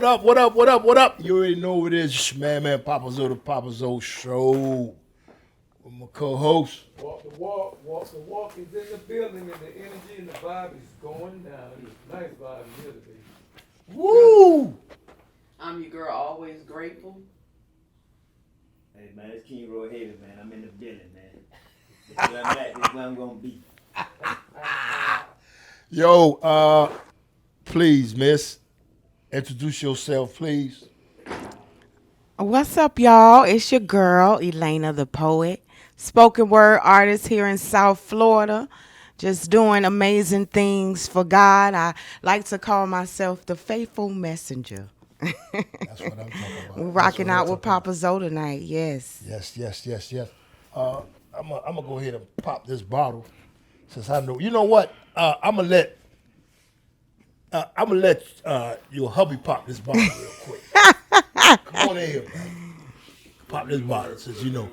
up? What up? What up? What up? You already know what it is. Man, PapaZoe, the PapaZoe Show. With my co-host. Walk the walk is in the building, and the energy and the vibe is going down. It's a nice vibe here today. Woo! I'm your girl, always grateful. Hey man, it's King Roy Haven, man. I'm in the building, man. This is where I'm at. This is where I'm gonna be. Yo, please, miss, introduce yourself, please. What's up, y'all? It's your girl, Elaina the Poet, spoken word artist here in South Florida, just doing amazing things for God. I like to call myself the faithful messenger. That's what I'm talking about. We're rocking out with PapaZoe tonight, yes. Yes. I'm gonna go ahead and pop this bottle since I know. You know what? I'm gonna let your hubby pop this bottle real quick. Come on in here, man. Pop this bottle since you know.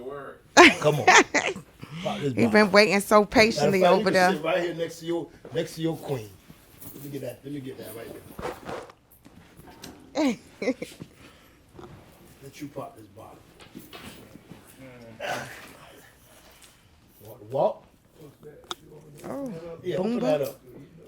Come on. Pop this You've bottle. been waiting so patiently Matter of fact, over you can there. sit right here next to your queen. Let me get that right there. Let you pop this bottle. Want to walk? Oh, Yeah, open Boomba? that up.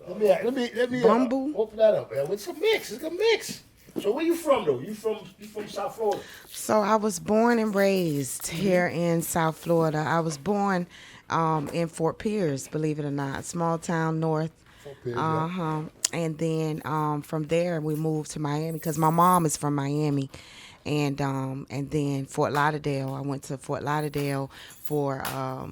Let me Bumble? open that up, man. It's a mix. It's a mix. So where you from though? You from South Florida? So I was born and raised here in South Florida. I was born in Fort Pierce, believe it or not, small town north. Fort Pierce, yeah. And then from there we moved to Miami because my mom is from Miami, and then Fort Lauderdale. I went to Fort Lauderdale for I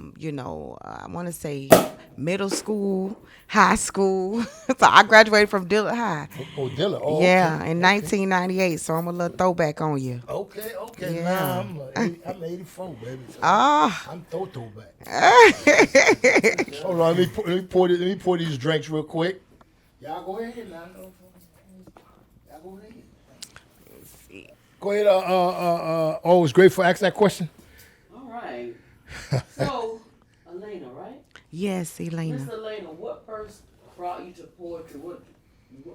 want to say middle school, high school. So I graduated from Dillard High. Oh, Dilla. Oh, Yeah, okay. in 1998. So I'm a little throwback on you. Okay. Yeah. Nah, I'm 84, baby. So Ah. I'm throwback. Hold on, let me pour these drinks real quick. Y'all go ahead now. Y'all go ahead. Go ahead. Always grateful. Ask that question. All right. So, Elaina, right? Yes, Miss Elaina. Elaina, what first brought you to poetry? What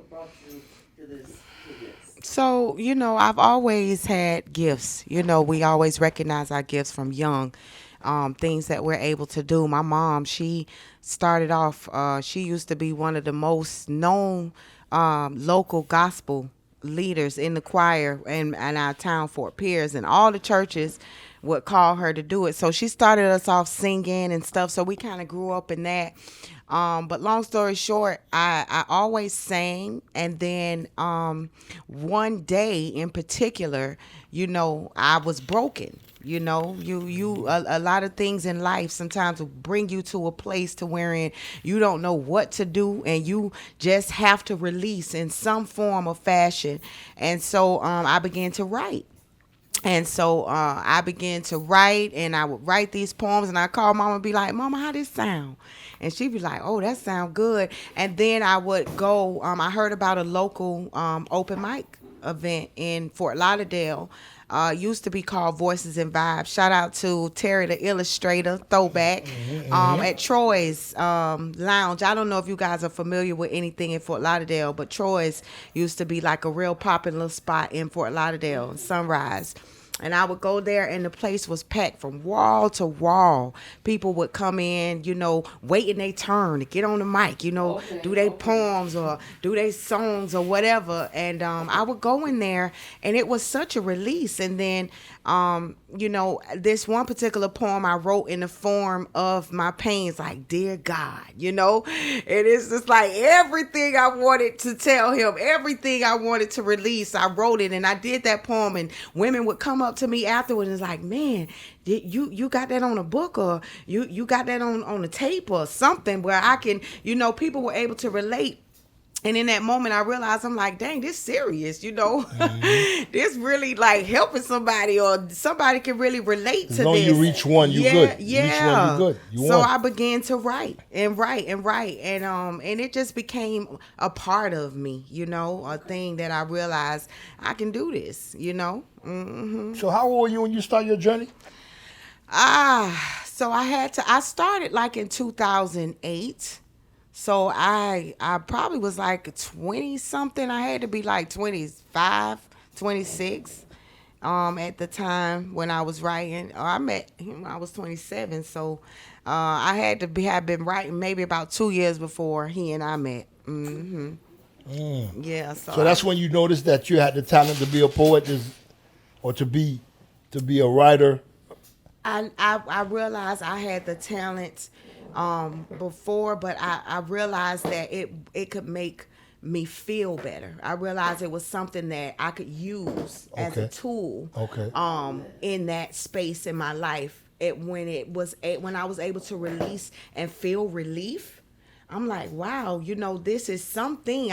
brought you to this? So, I've always had gifts. We always recognize our gifts from young, things that we're able to do. My mom, she started off, she used to be one of the most known local gospel leaders in the choir in our town, Fort Pierce, and all the churches would call her to do it. So she started us off singing and stuff. So we kind of grew up in that. But long story short, I always sang. And then one day in particular, I was broken. A lot of things in life sometimes will bring you to a place to wherein you don't know what to do, and you just have to release in some form or fashion. And so I began to write. And so I began to write, and I would write these poems, and I call Mama and be like, Mama, how this sound? And she'd be like, oh, that sound good. And then I would go, I heard about a local open mic event in Fort Lauderdale. Used to be called Voices and Vibes. Shout out to Terry the Illustrator, throwback, at Troy's Lounge. I don't know if you guys are familiar with anything in Fort Lauderdale, but Troy's used to be like a real popular spot in Fort Lauderdale, Sunrise. And I would go there, and the place was packed from wall to wall. People would come in, waiting their turn to get on the mic, do their poems or do their songs or whatever. And I would go in there, and it was such a release. And then, this one particular poem I wrote in the form of my pains, like, dear God, and it's just like everything I wanted to tell him, everything I wanted to release, I wrote it, and I did that poem, and women would come up to me afterwards and it's like, man, you got that on a book, or you got that on a tape or something where I can, people were able to relate. And in that moment, I realized, I'm like, dang, this serious, this really like helping somebody, or somebody can really relate to this. As long as you reach one, you good. Yeah. You reach one, you good. You so won. I began to write, and it just became a part of me, a thing that I realized I can do this, Mm-hmm. So how old were you when you started your journey? So I started like in 2008. So I probably was like 20 something. I had to be like 25 26. At the time when I was writing, I met him. I was 27, so I had to have been writing maybe about 2 years before he and I met. Yeah, So that's when you noticed that you had the talent to be a poet, or to be a writer. I realized I had the talent before, but I realized that it could make me feel better. I realized it was something that I could use as a Okay. tool Okay. in that space in my life. When I was able to release and feel relief, I'm like, wow, this is something.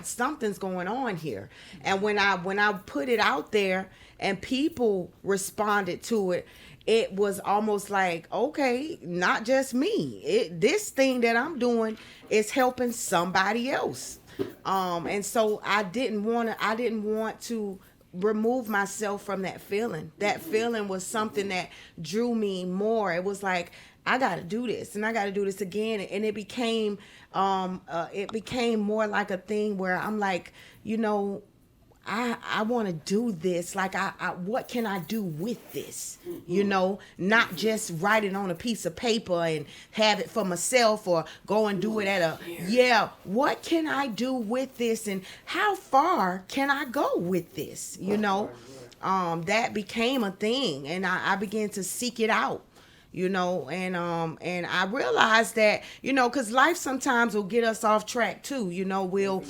Something's going on here. And when I put it out there and people responded to it, it was almost like, okay, not just me. This thing that I'm doing is helping somebody else. And so I didn't want to remove myself from that feeling. That feeling was something that drew me more. It was like, I got to do this and I got to do this again. And it became more like a thing where I'm like, I want to do this. Like, what can I do with this? Not just write it on a piece of paper and have it for myself, or go and do it what can I do with this, and how far can I go with this? That became a thing, and I began to seek it out. And I realized that, because life sometimes will get us off track too. We'll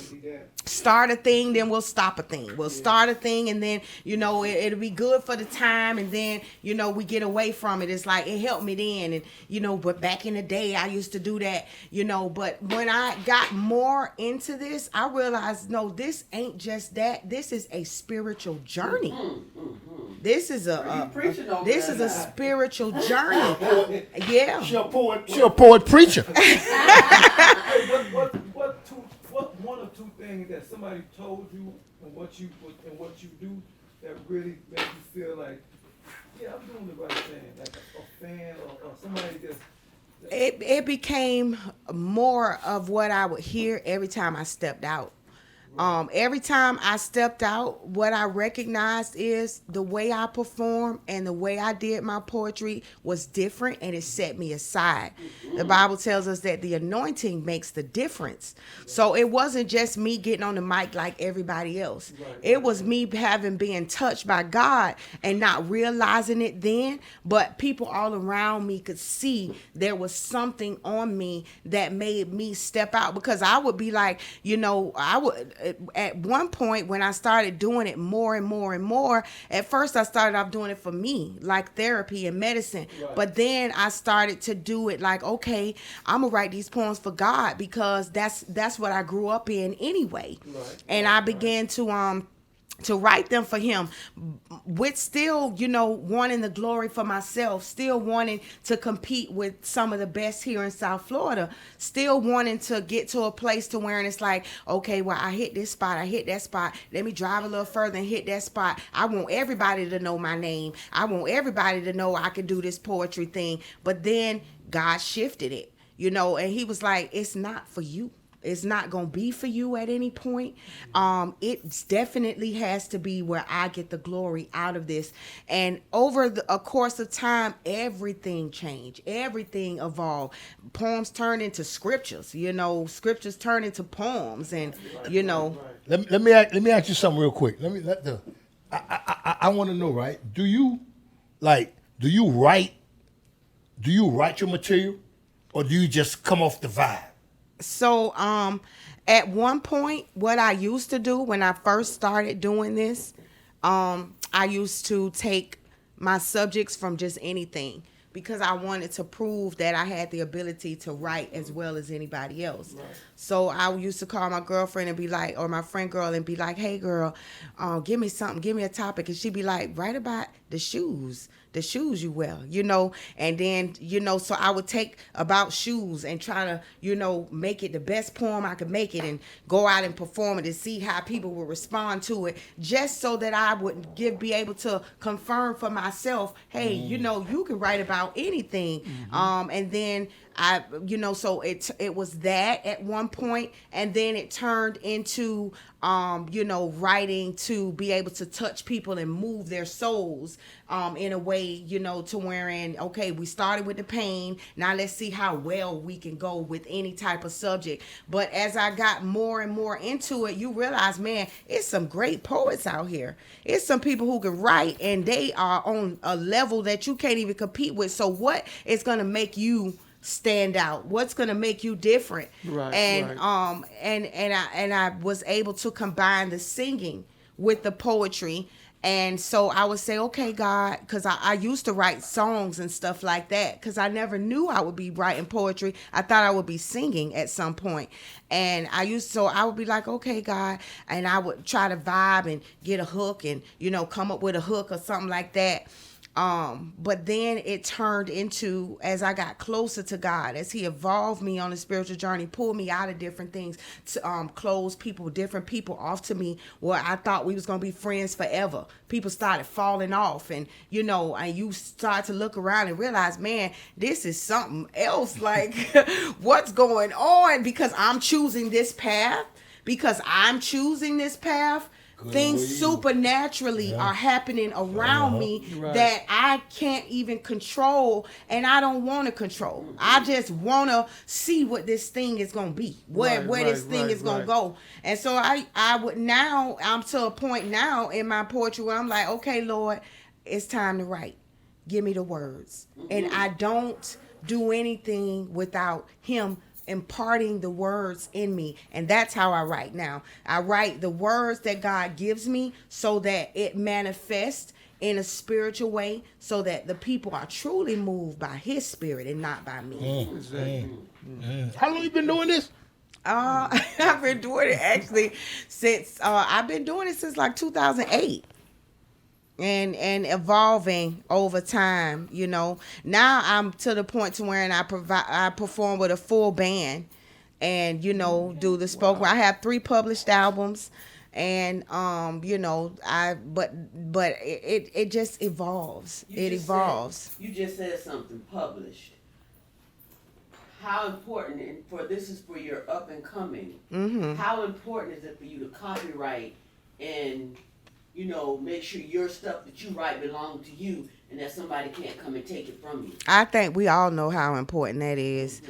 start a thing, then we'll stop a thing. We'll start a thing, and then, it'll be good for the time, and then, we get away from it. It's like, it helped me then, and, but back in the day, I used to do that, but when I got more into this, I realized, no, this ain't just that. This is a spiritual journey. This is a spiritual journey. Yeah. She a poet preacher. What one or two things that somebody told you and what you do that really makes you feel like, yeah, I'm doing the right thing, like a fan or somebody just. It became more of what I would hear every time I stepped out. Every time I stepped out, what I recognized is the way I performed and the way I did my poetry was different, and it set me aside. The Bible tells us that the anointing makes the difference. So it wasn't just me getting on the mic like everybody else. It was me being touched by God and not realizing it then, but people all around me could see there was something on me that made me step out, because I would be like, at one point when I started doing it more and more and more, at first I started off doing it for me, like therapy and medicine. Right. But then I started to do it like, okay, I'm gonna write these poems for God, because that's what I grew up in anyway. Right. And I began to write them for him, with still, wanting the glory for myself, still wanting to compete with some of the best here in South Florida, still wanting to get to a place to where it's like, okay, well, I hit this spot, I hit that spot, let me drive a little further and hit that spot. I want everybody to know my name. I want everybody to know I can do this poetry thing. But then God shifted it, and he was like, it's not for you. It's not going to be for you at any point. It definitely has to be where I get the glory out of this. And over a course of time, everything changed. Everything evolved. Poems turned into scriptures. Scriptures turned into poems. And, Let me ask you something real quick. I want to know, right? Do you write your material, or do you just come off the vibe? So, at one point, what I used to do when I first started doing this, I used to take my subjects from just anything, because I wanted to prove that I had the ability to write as well as anybody else. Right. So I used to call my girlfriend and be like, or my friend girl, and be like, hey girl, give me something, give me a topic. And she'd be like, write about the shoes you wear, and then, so I would take about shoes and try to, make it the best poem I could make it, and go out and perform it and see how people would respond to it, just so that I would be able to confirm for myself, hey, you can write about anything. And then So it was that at one point, and then it turned into writing to be able to touch people and move their souls in a way, to wherein, okay, we started with the pain, now let's see how well we can go with any type of subject. But as I got more and more into it, you realize, man, it's some great poets out here. It's some people who can write, and they are on a level that you can't even compete with. So what is going to make you stand out? What's going to make you different? Right, and right. and I was able to combine the singing with the poetry. And so I would say, okay, God, because I used to write songs and stuff like that, because I never knew I would be writing poetry. I thought I would be singing at some point. And so I would be like, okay, God, and I would try to vibe and get a hook and, come up with a hook or something like that. But then it turned into, as I got closer to God, as he evolved me on a spiritual journey, pulled me out of different things, to close different people off to me where I thought we was going to be friends forever. People started falling off, and you start to look around and realize, man, this is something else. Like, what's going on? Because I'm choosing this path. Things supernaturally are happening around me that I can't even control, and I don't want to control. I just want to see what this thing is going to be, where this thing is going to go. And so I'm to a point now in my poetry where I'm like, okay, Lord, it's time to write. Give me the words. And I don't do anything without him imparting the words in me. And that's how I write now. I write the words that God gives me so that it manifests in a spiritual way, so that the people are truly moved by his spirit and not by me. How long you been doing this? I've been doing it actually since like 2008. And evolving over time, Now I'm to the point to where I perform with a full band, and do the spoken. I have 3 published albums, and it just evolves. You just said something published. How important, and this is for your up and coming. Mm-hmm. How important is it for you to copyright and make sure your stuff that you write belong to you, and that somebody can't come and take it from you? I think we all know how important that is.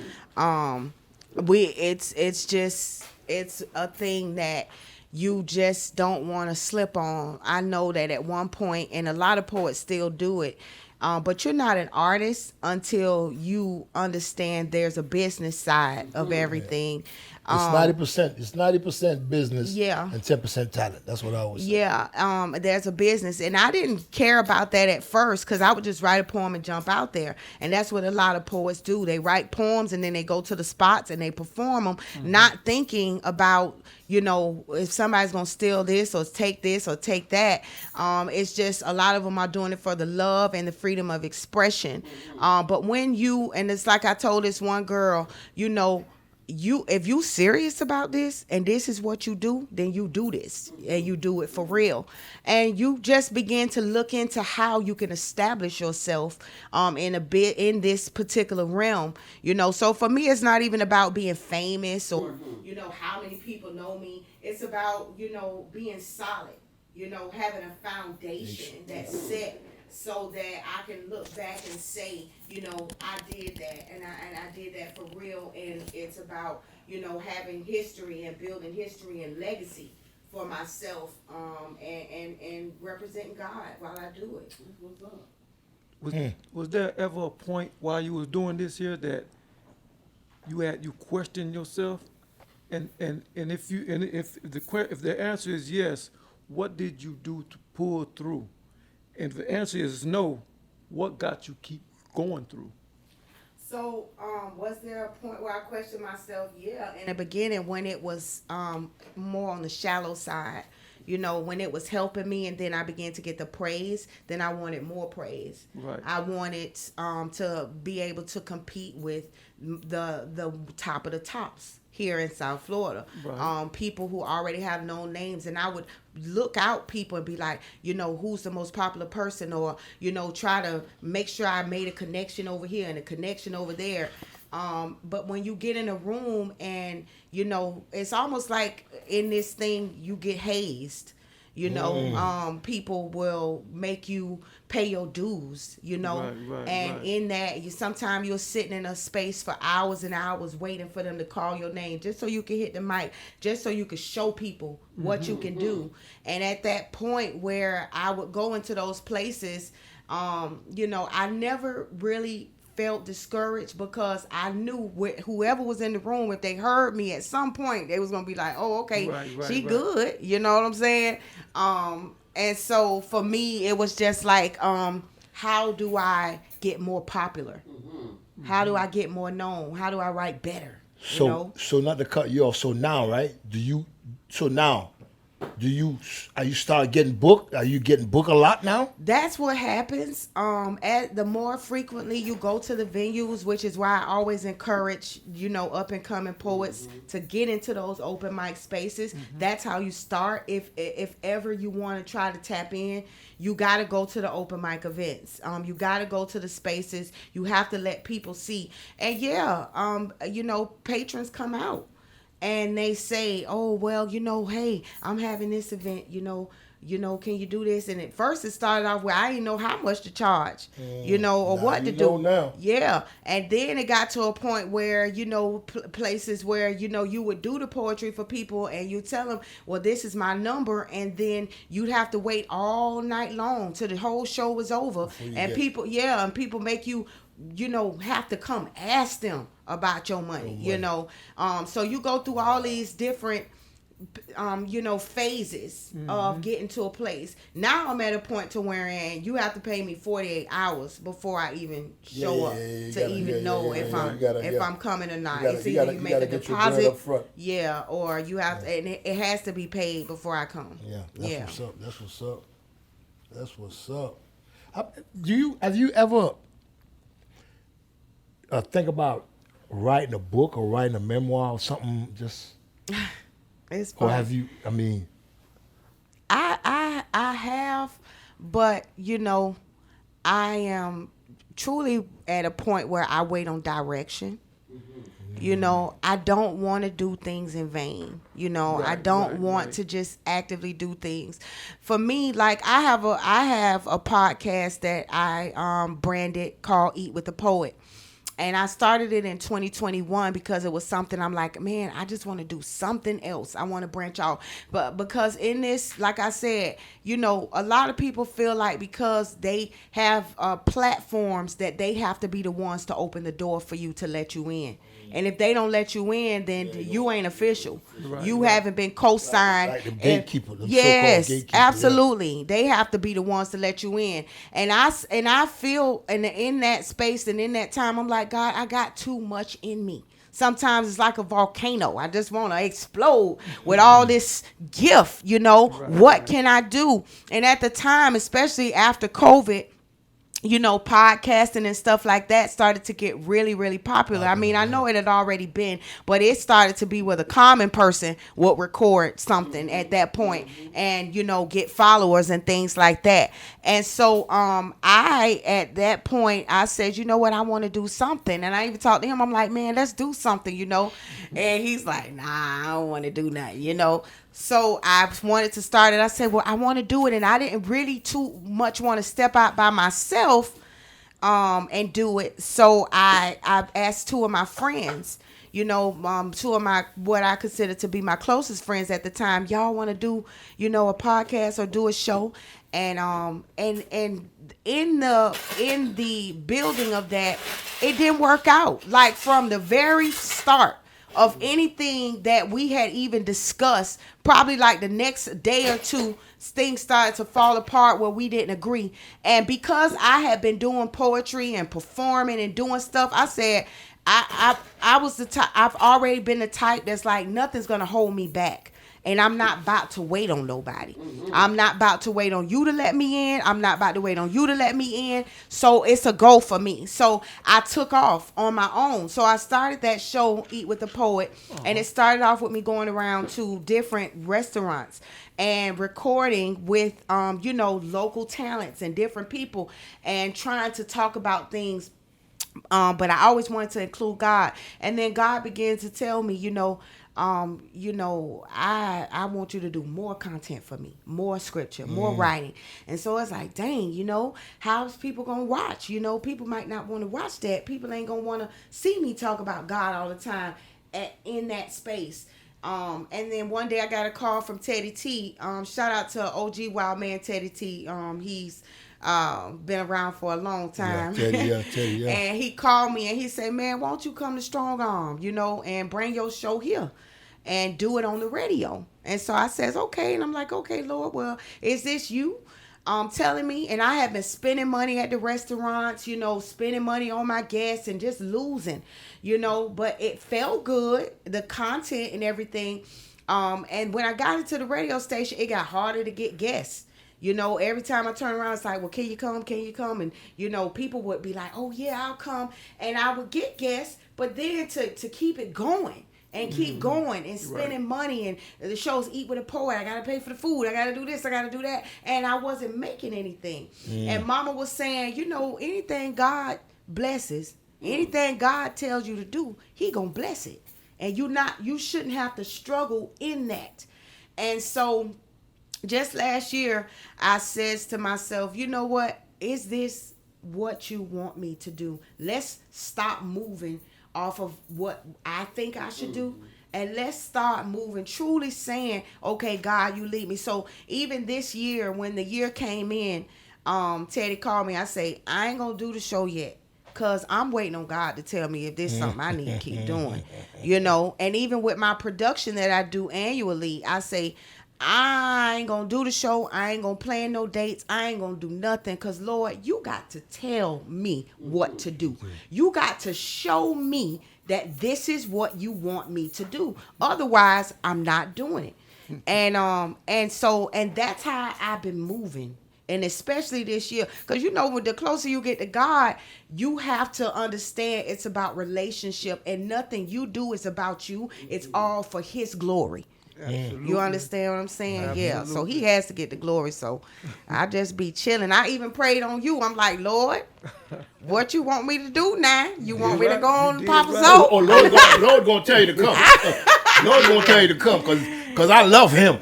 It's a thing that you just don't want to slip on. I know that at one point, and a lot of poets still do it, but you're not an artist until you understand there's a business side of everything. It's 90%. It's 90% business. Yeah. And 10% talent. That's what I always say. Yeah. There's a business, and I didn't care about that at first, because I would just write a poem and jump out there, and that's what a lot of poets do. They write poems and then they go to the spots and they perform them, not thinking about if somebody's gonna steal this or take that. It's just a lot of them are doing it for the love and the freedom of expression. But when and it's like I told this one girl, if you serious about this and this is what you do, then you do this and you do it for real. And you just begin to look into how you can establish yourself in this particular realm. So for me, it's not even about being famous or how many people know me. It's about being solid, having a foundation that's set, so that I can look back and say, I did that, and I did that for real. And it's about, having history and building history and legacy for myself, and representing God while I do it. Was there ever a point while you was doing this here that you questioned yourself, and if the answer is yes, what did you do to pull through? And if the answer is no, what got you keep going through? So, was there a point where I questioned myself? Yeah, in the beginning, when it was more on the shallow side, when it was helping me, and then I began to get the praise, then I wanted more praise. Right. I wanted to be able to compete with the top of the tops here in South Florida. Right. People who already have known names, and I would look out people and be like, who's the most popular person, or try to make sure I made a connection over here and a connection over there. But when you get in a room and it's almost like in this thing you get hazed. People will make you pay your dues. And Right. in that, sometimes you're sitting in a space for hours and hours waiting for them to call your name just so you can hit the mic, just so you can show people what you can do. And at that point where I would go into those places, I never really felt discouraged because I knew whoever was in the room, if they heard me at some point, they was gonna be like, "Oh, okay, she Right. good." You know what I'm saying? And so for me, it was just like, how do I get more popular? How do I get more known? How do I write better? So not to cut you off. So now, right? So now, are you start getting booked? Are you getting booked a lot now? That's what happens. At the more frequently you go to the venues, which is why I always encourage, up and coming poets to get into those open mic spaces. That's how you start. If ever you want to try to tap in, you got to go to the open mic events. You got to go to the spaces. You have to let people see. And patrons come out and they say, "Oh, well, hey, I'm having this event, can you do this?" And at first it started off where I didn't know how much to charge, or what to do. Now. Yeah. And then it got to a point where, places where, you would do the poetry for people and you tell them, "Well, this is my number." And then you'd have to wait all night long till the whole show was over. And people make you, have to come ask them about your money, so you go through all these different phases of getting to a place. Now I'm at a point to wherein you have to pay me 48 hours before I even show up to even know if I'm coming or not. It's either you make a deposit, or you have to, and it has to be paid before I come. That's what's up. Have you ever think about writing a book or writing a memoir or something? Just It's or fun. have you? I mean, I have, but I am truly at a point where I wait on direction. I don't want to do things in vain. I don't want to just actively do things. For me, like I have a podcast that I branded called Eat with the Poet. And I started it in 2021 because it was something I'm like, man, I just want to do something else. I want to branch out. But because in this, like I said, a lot of people feel like because they have platforms that they have to be the ones to open the door for you to let you in. And if they don't let you in, then you ain't official. You haven't been co-signed. like the gatekeeper, the Yes, so-called gatekeeper. absolutely. They have to be the ones to let you in. And I feel in that space and in that time, I'm like, God, I got too much in me. Sometimes it's like a volcano. I just want to explode with all this gift, What can I do? And at the time, especially after COVID, podcasting and stuff like that started to get really, really popular. I mean, I know it had already been, but it started to be where the common person would record something at that point and, get followers and things like that. And so at that point, I said, you know what, I want to do something. And I even talked to him. I'm like, man, let's do something, And he's like, nah, I don't want to do nothing, So I wanted to start it. I said, well, I want to do it. And I didn't really too much want to step out by myself and do it. So I asked two of my friends, two of my, what I consider to be my closest friends at the time, y'all want to do, a podcast or do a show. And in the building of that, it didn't work out. Like from the very start of anything that we had even discussed, probably like the next day or two, things started to fall apart where we didn't agree. And because I had been doing poetry and performing and doing stuff, I said, I was the type, I've already been the type that's like, nothing's going to hold me back. And I'm not about to wait on nobody. I'm not about to wait on you to let me in. I'm not about to wait on you to let me in. So it's a go for me. So I took off on my own. So I started that show, Eat with the Poet. And it started off with me going around to different restaurants and recording with, local talents and different people and trying to talk about things But I always wanted to include God. And then God began to tell me, I want you to do more content for me, more scripture, more writing. And so it's like, dang, how's people gonna watch? People might not want to watch that. People ain't gonna want to see me talk about God all the time in that space. And then one day I got a call from Teddy T. Shout out to OG Wild Man Teddy T. He's been around for a long time. Teddy, yeah. And he called me and he said, man, why don't you come to Strong Arm, and bring your show here and do it on the radio. And so I says, okay. And I'm like, okay, Lord, well, is this you telling me? And I have been spending money at the restaurants, spending money on my guests and just losing, but it felt good, the content and everything. And when I got into the radio station, it got harder to get guests. Every time I turn around, it's like, well, can you come? Can you come? And, people would be like, oh, yeah, I'll come. And I would get guests, but then to keep it going and keep going and spending money, and the shows Eat with a Poet, I got to pay for the food. I got to do this. I got to do that. And I wasn't making anything. And Mama was saying, anything God blesses, anything God tells you to do, he going to bless it. And you shouldn't have to struggle in that. And so just last year, I says to myself, you know what? Is this what you want me to do? Let's stop moving off of what I think I should do. And let's start moving, truly saying, okay, God, you lead me. So even this year, when the year came in, Teddy called me. I say, I ain't going to do the show yet, because I'm waiting on God to tell me if this is something I need to keep doing. And even with my production that I do annually, I say, I ain't gonna do the show. I ain't gonna plan no dates. I ain't gonna do nothing, because Lord, you got to tell me what to do. You got to show me that this is what you want me to do. Otherwise, I'm not doing it. And that's how I've been moving. And especially this year, because with the closer you get to God, you have to understand it's about relationship, and nothing you do is about you. It's all for his glory. Absolutely. You understand what I'm saying? Absolutely. Yeah. So he has to get the glory. So I just be chilling. I even prayed on you. I'm like, Lord, what you want me to do now? You want me to go on PapaZoe? Right. Oh, Lord gonna tell you to come. Lord gonna tell you to come, because I love him.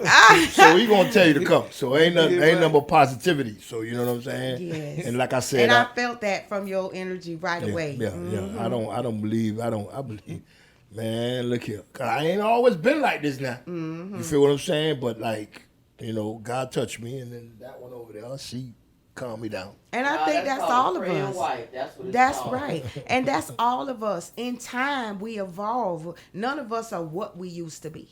So he gonna tell you to come. So ain't nothing but positivity. So you know what I'm saying? Yes. And like I said, and I felt that from your energy right away. Yeah. I believe. Man, look here. 'Cause I ain't always been like this now. You feel what I'm saying? But God touched me, and then that one over there, she calmed me down. And I think that's all of us. Wife. That's what it's That's called. right. And that's all of us. In time, we evolve. None of us are what we used to be,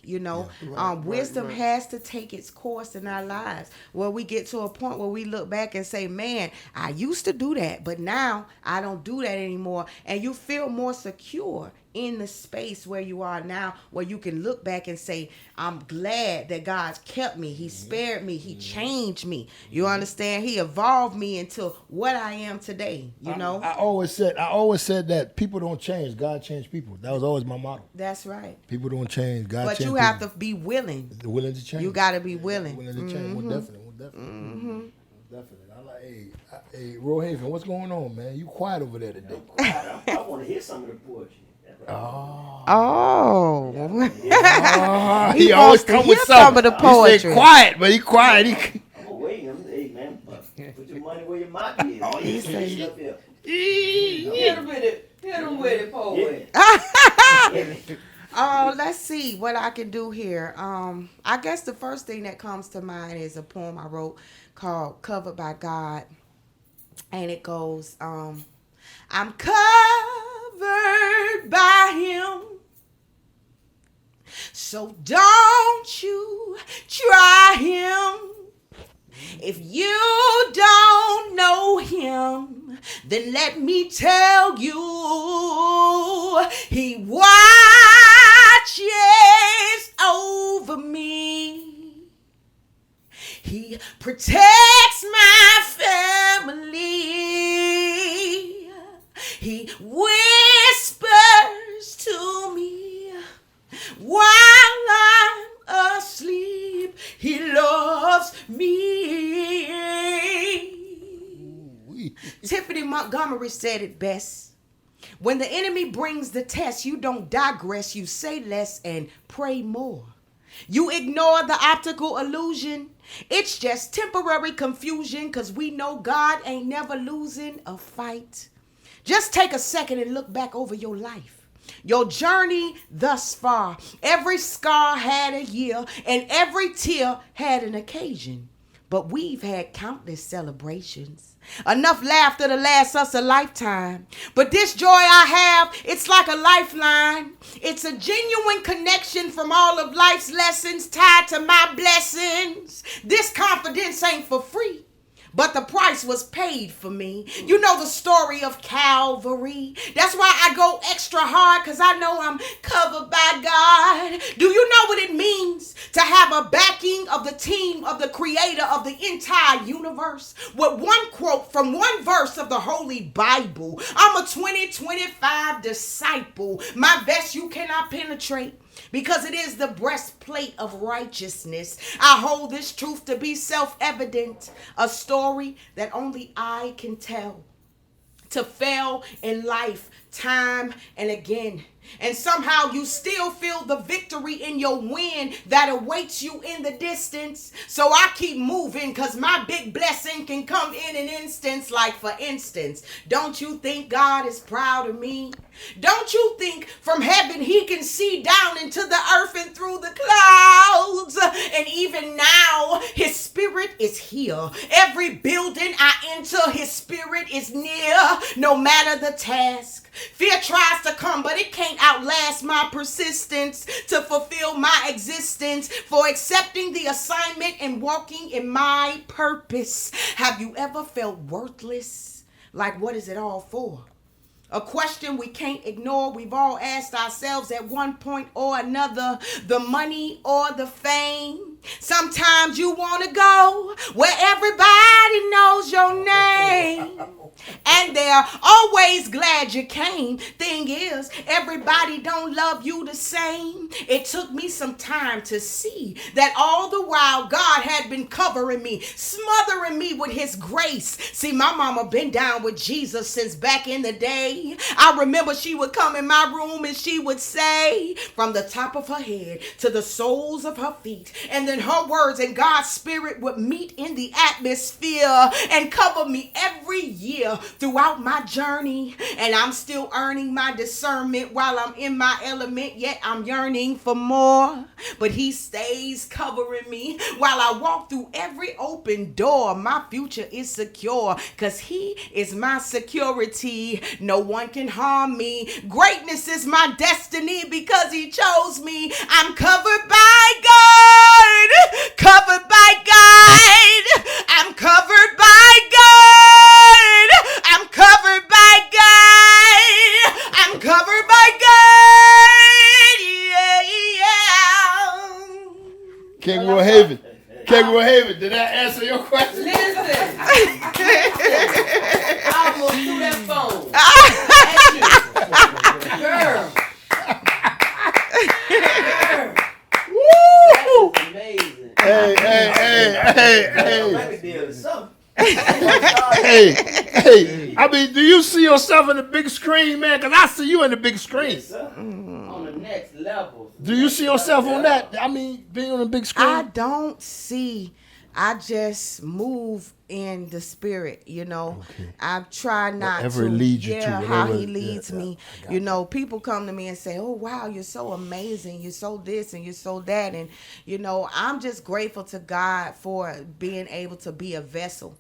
Wisdom has to take its course in our lives, where we get to a point where we look back and say, man, I used to do that, but now I don't do that anymore. And you feel more secure in the space where you are now, where you can look back and say, I'm glad that God's kept me. He spared me. He changed me. You understand? He evolved me into what I am today, I always said that people don't change, God changed people. That was always my motto. That's right. People don't change, God But changed you have to be willing. willing to change. You got to be willing. Willing to change. Definitely. Definitely. I'm like, hey, Rohaven, what's going on, man? You quiet over there today. I want to hear some of the poetry. Oh. He wants always to come hear with some of the He poetry. stay quiet, but he quiet. I'm waiting. Hey, man, put your money where your mouth is. Oh, he say- Stuff here. Hit him with it, poet. Oh, let's see what I can do here. I guess the first thing that comes to mind is a poem I wrote called Covered by God. And it goes, I'm covered by him, so don't you try him. If you don't know him, then let me tell you, he watches over me. He protects my family. He whispers to me while I'm asleep. He loves me. Tiffany Montgomery said it best. When the enemy brings the test, you don't digress, you say less and pray more. You ignore the optical illusion. It's just temporary confusion because we know God ain't never losing a fight. Just take a second and look back over your life. Your journey thus far. Every scar had a year and every tear had an occasion. But we've had countless celebrations. Enough laughter to last us a lifetime. But this joy I have, it's like a lifeline. It's a genuine connection from all of life's lessons tied to my blessings. This confidence ain't for free, but the price was paid for me. You know the story of Calvary. That's why I go extra hard, because I know I'm covered by God. Do you know what it means to have a backing of the team of the creator of the entire universe? With one quote from one verse of the Holy Bible. I'm a 2025 disciple. My vest you cannot penetrate, because it is the breastplate of righteousness. I hold this truth to be self-evident, a story that only I can tell. To fail in life time and again, and somehow you still feel the victory in your win that awaits you in the distance. So I keep moving, because my big blessing can come in an instance. Like for instance, don't you think God is proud of me? Don't you think from heaven he can see down into the earth and through the clouds? And even now his spirit is here. Every building I enter, his spirit is near. No matter the task, fear tries to come, but it can't outlast my persistence to fulfill my existence, for accepting the assignment and walking in my purpose. Have you ever felt worthless? Like, what is it all for? A question we can't ignore. We've all asked ourselves at one point or another, the money or the fame. Sometimes you want to go where everybody knows your name, and they're always glad you came. Thing is, everybody don't love you the same. It took me some time to see that all the while God had been covering me, smothering me with his grace. See, my mama been down with Jesus since back in the day. I remember she would come in my room and she would say, from the top of her head to the soles of her feet, and then her words and God's spirit would meet in the atmosphere and cover me every year throughout my journey. And I'm still earning my discernment while I'm in my element, yet I'm yearning for more. But he stays covering me while I walk through every open door. My future is secure, because he is my security. No one can harm me. Greatness is my destiny because he chose me. I'm covered by God. Covered by God. I'm covered by God. I'm covered by God. I'm covered by God. Yeah. King Will Haven. King Will Haven, did that answer your question? Listen. I almost threw that phone. Girl. That is amazing. Hey. I mean, do you see yourself in the big screen, man? Because I see you in the big screen. Yes, on the next level. Do you see yourself on that? I mean, being on the big screen? I don't see. I just move in the spirit, you know. Okay. I try not whatever to. Leads you to, how he leads me. You know, people come to me and say, "Oh wow, you're so amazing. You're so this and you're so that." And you know, I'm just grateful to God for being able to be a vessel,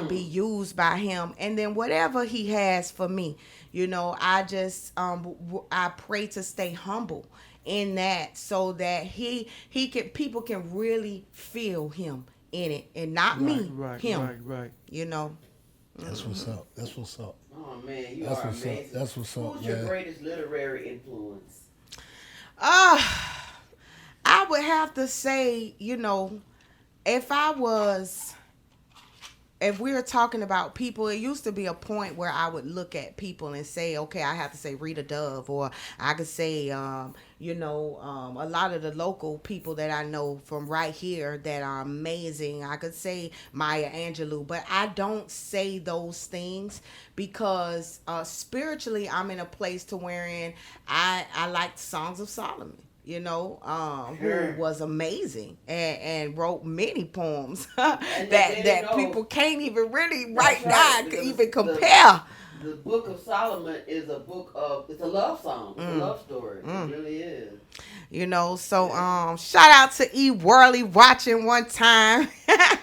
be used by him. And then whatever he has for me, you know, I just I pray to stay humble in that, so that he can, people can really feel him in it, and not me, him. Right. You know. That's what's up. That's what's up. Oh man, you are amazing. That's what's up. Who's your greatest literary influence? I would have to say, you know, if I was if we're talking about people, it used to be a point where I would look at people and say, okay, I have to say Rita Dove, or I could say, a lot of the local people that I know from right here that are amazing. I could say Maya Angelou, but I don't say those things because spiritually I'm in a place to wherein I like Songs of Solomon, who was amazing and wrote many poems And that know, people can't even really right that's now right, could because even compare. The Book of Solomon is a book of, it's a love song, it's a love story. It really is. So shout out to E Worley watching one time.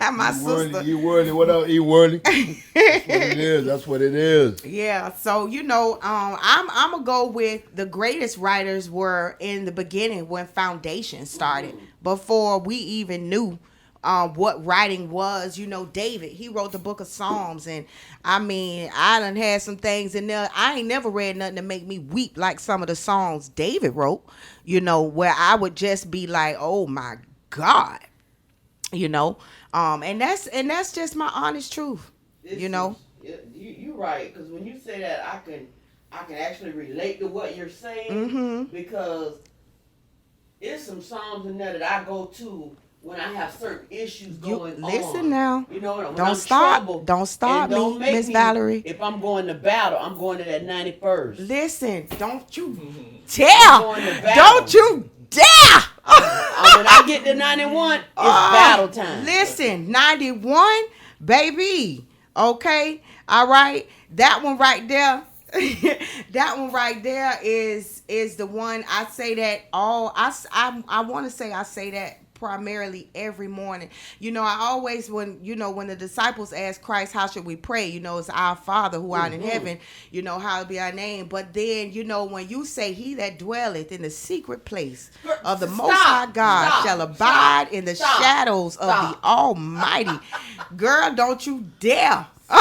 My sister. E Worley, what up, E Worley? That's what it is. That's what it is. Yeah, so I'm gonna go with the greatest writers were in the beginning when Foundation started, before we even knew what writing was. David, he wrote the Book of Psalms, and I mean, I done had some things in there. I ain't never read nothing to make me weep like some of the songs David wrote. Where I would just be like, oh my God, and that's just my honest truth. You right, because when you say that, I can actually relate to what you're saying, because it's some songs in there that I go to when I have certain issues going on. Listen now. When don't I'm stop. troubled, Don't stop don't me, Miss me, Valerie. If I'm going to battle, I'm going to that 91st. Listen, don't you I'm going to dare. battle. Don't you dare. When I get to 91, it's battle time. Listen, 91, baby. Okay, all right. That one right there. That one right there is the one I say that I want to say I say that primarily every morning. I always when the disciples asked Christ, how should we pray? It's our Father who art in heaven, hallowed be our name. But then, when you say he that dwelleth in the secret place of the Most High God shall abide in the shadows of the Almighty. Girl, don't you dare. Do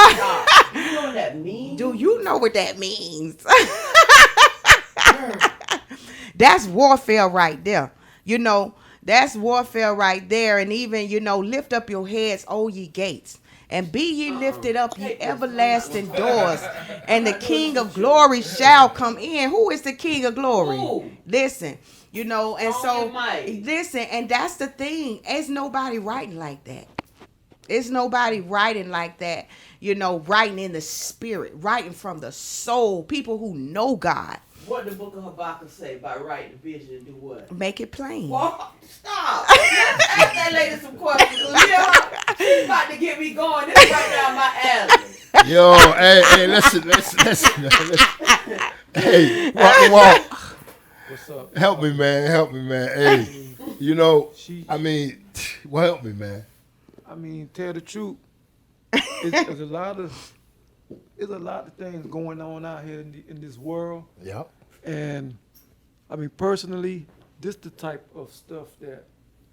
you know what that means? Do you know what that means? That's warfare right there. That's warfare right there. And even, lift up your heads, O ye gates, and be ye lifted up, ye everlasting doors, and the King of glory shall come in. Who is the King of glory? Ooh. Listen, and so, mighty. listen, and that's the thing. There's nobody writing like that. It's nobody writing like that, writing in the spirit, writing from the soul, people who know God. What the book of Habakkuk say about writing the vision and do what? Make it plain. Well, stop. Let's ask that lady some questions. She's about to get me going. This is right down my alley. Yo, hey, listen. Hey, walk. What's up? Help me, man. Hey, help me, man. I mean, tell the truth. There's a lot of things going on out here in this world. Yep. And I mean, personally, this the type of stuff that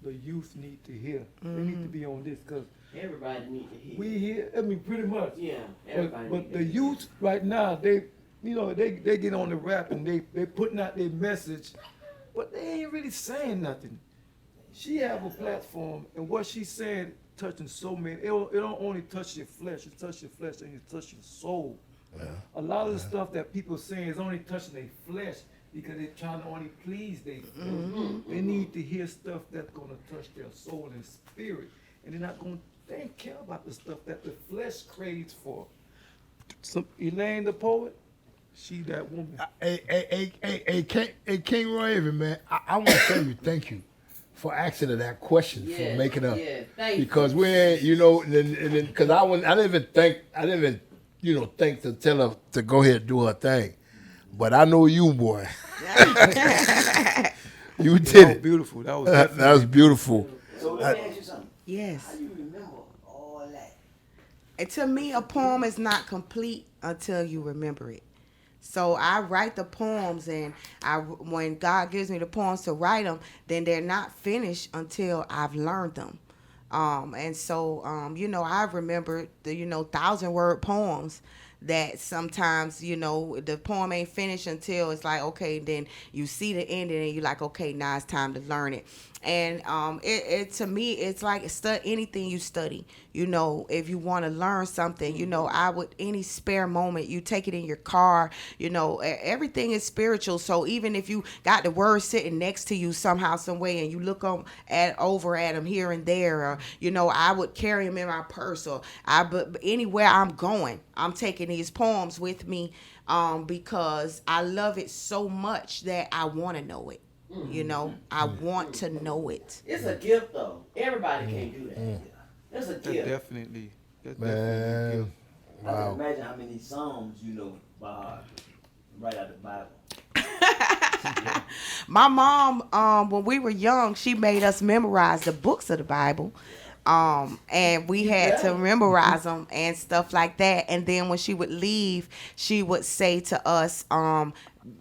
the youth need to hear. They need to be on this because Everybody need to hear. we hear. I mean, pretty much. Yeah, everybody But need to the hear. youth right now, they get on the rap and they putting out their message, but they ain't really saying nothing. She have a platform, and what she's saying touching so many. It don't only touch your flesh. It touch your flesh and it touch your soul. Yeah. A lot of the stuff that people saying is only touching their flesh because they're trying to only please their flesh. They need to hear stuff that's gonna touch their soul and spirit, and they ain't care about the stuff that the flesh craves for. Some Elaine the poet, she that woman. Hey, King Raven, man. I want to tell you, thank you for asking her that question, for making up. Yeah, thank you. Because we ain't, because I didn't even think to tell her to go ahead and do her thing. But I know you, boy. You did That was it. beautiful. That was That was beautiful. So let me ask you something. Yes. How do you remember all that? And to me, a poem is not complete until you remember it. So I write the poems, and when God gives me the poems to write them, then they're not finished until I've learned them. And so, I remember the, 1,000-word poems that sometimes, you know, the poem ain't finished until it's like, okay, then you see the ending and you're like, okay, now it's time to learn it. And it to me, it's like anything you study. You know, if you want to learn something, you know, I would, any spare moment, you take it in your car. You know, everything is spiritual. So even if you got the word sitting next to you somehow, some way, and you look over at them here and there, or you know, I would carry them in my purse, or but anywhere I'm going, I'm taking these poems with me, because I love it so much that I want to know it. You know, I want to know it. It's a gift, though. Everybody can't do that. It's a That's gift. definitely. That's Man, definitely. I can wow. imagine how many Psalms you know by heart, right out of the Bible. My mom, when we were young, she made us memorize the books of the Bible. And we had to memorize them and stuff like that. And then when she would leave, she would say to us,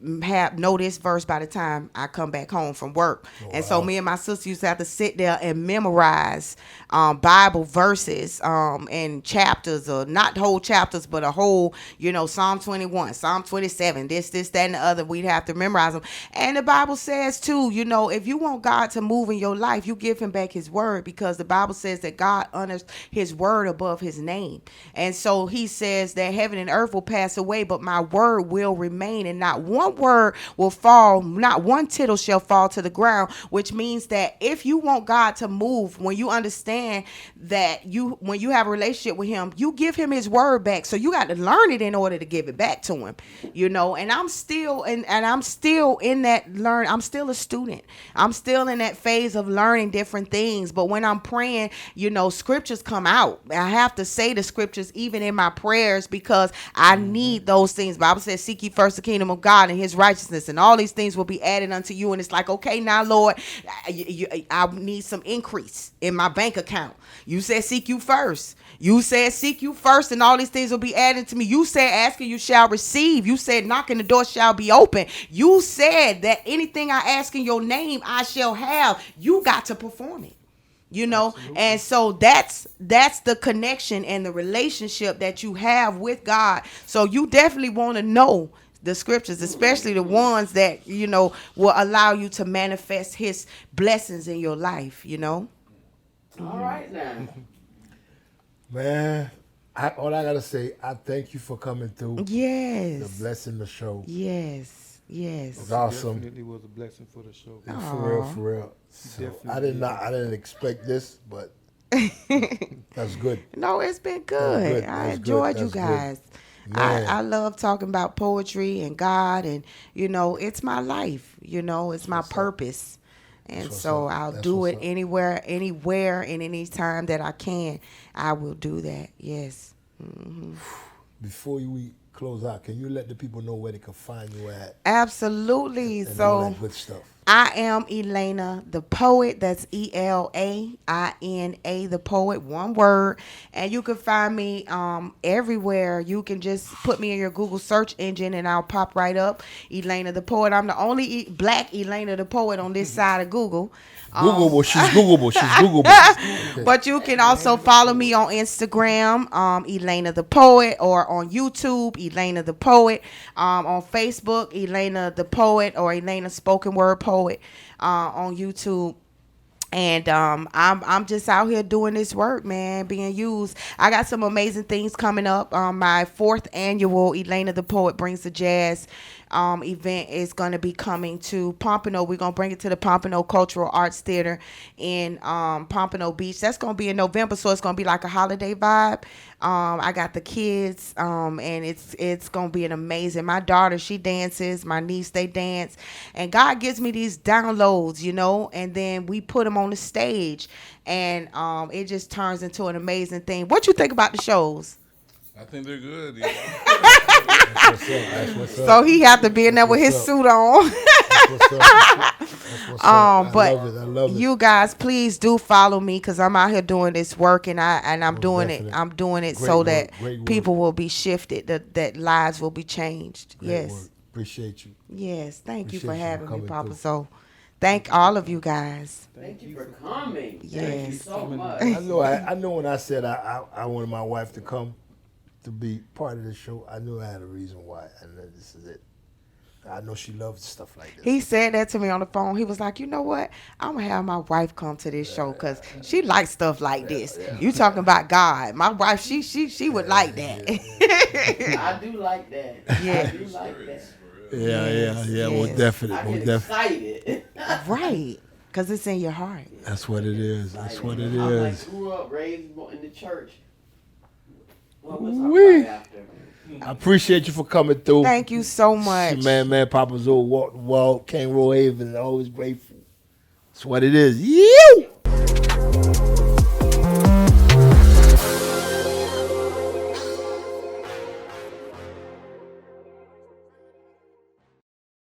know this verse by the time I come back home from work. And so me and my sister used to have to sit there and memorize Bible verses and chapters, or not whole chapters, but a whole, you know, Psalm 21, Psalm 27, this, that, and the other. We'd have to memorize them. And the Bible says too, you know, if you want God to move in your life, you give him back his word, because the Bible says that God honors his word above his name. And so he says that heaven and earth will pass away, but my word will remain, and not one word will fall, not one tittle shall fall to the ground, which means that if you want God to move, when you understand that when you have a relationship with him, you give him his word back. So you got to learn it in order to give it back to him, you know. And I'm still I'm still in that I'm still a student. I'm still in that phase of learning different things. But when I'm praying, you know, scriptures come out. I have to say the scriptures even in my prayers, because I need those things. The Bible says, seek ye first the kingdom of God and his righteousness, and all these things will be added unto you. And it's like, okay, now Lord, I need some increase in my bank account. You said seek you first. You said seek you first, and all these things will be added to me. You said asking you shall receive. You said knocking the door shall be open. You said that anything I ask in your name I shall have. You got to perform it. You know, absolutely. And so that's the connection and the relationship that you have with God. So you definitely want to know the scriptures, especially the ones that, you know, will allow you to manifest his blessings in your life, you know. All right now. Man, all I gotta say, I thank you for coming through. Yes. The blessing the show. Yes. Yes. It was awesome. Definitely was a blessing for the show. Yeah, for real. So I didn't expect this, but that's good. No, it's been good. I enjoyed you guys. I love talking about poetry and God, and you know, it's my life. You know, it's my purpose. And so I'll do it anywhere, and any time that I can, I will do that. Yes. Mm-hmm. Before we close out, can you let the people know where they can find you at? Absolutely. And so all that good stuff. I am Elaina the Poet. That's Elaina, the Poet, one word. And you can find me everywhere. You can just put me in your Google search engine and I'll pop right up. Elaina the Poet. I'm the only black Elaina the Poet on this side of Google. Googleable. She's Googleable. She's Googleable. Okay. But you can also follow me on Instagram, Elaina the Poet, or on YouTube, Elaina the Poet. On Facebook, Elaina the Poet, or Elaina Spoken Word Poet on YouTube. And I'm just out here doing this work, man, being used. I got some amazing things coming up. My 4th annual Elaina the Poet Brings the Jazz event is going to be coming to Pompano. We're going to bring it to the Pompano Cultural Arts Theater in Pompano Beach. That's going to be in November, so it's going to be like a holiday vibe. I got the kids, and it's going to be an amazing. My daughter, she dances. My niece, they dance. And God gives me these downloads, you know, and then we put them on the stage, and it just turns into an amazing thing. What you think about the shows? I think they're good. Yeah. That's what's up. So he have to be in there with his suit on. But I love it. You guys, please do follow me, because I'm out here doing this work, and I'm doing definitely. it. I'm doing it Great so work, that great work. people will be shifted, that lives will be changed. Great Yes. work. Appreciate you. Yes. Thank you for Appreciate you having me, coming Papa through. Zoe. Thank all of you guys. Thank you for coming. Thank you Yes. so much. I know when I said I wanted my wife to come, to be part of the show. I knew I had a reason why, and this is it. I know she loves stuff like this. He said that to me on the phone. He was like, you know what? I'm going to have my wife come to this show because she likes stuff like this. You talking about God. My wife, she would like that. I do like that. Yeah. I do like that. Yeah, most Yes. definitely, I most get definitely. excited. Right. Because it's in your heart. That's what it is. That's what it I like is. grew up, raised in the church. Well, we'll talk Wee. about it after. I appreciate you for coming through. Thank you so much. Man, PapaZoe walked the wall, came Roll Haven, and always grateful. That's what it is. You.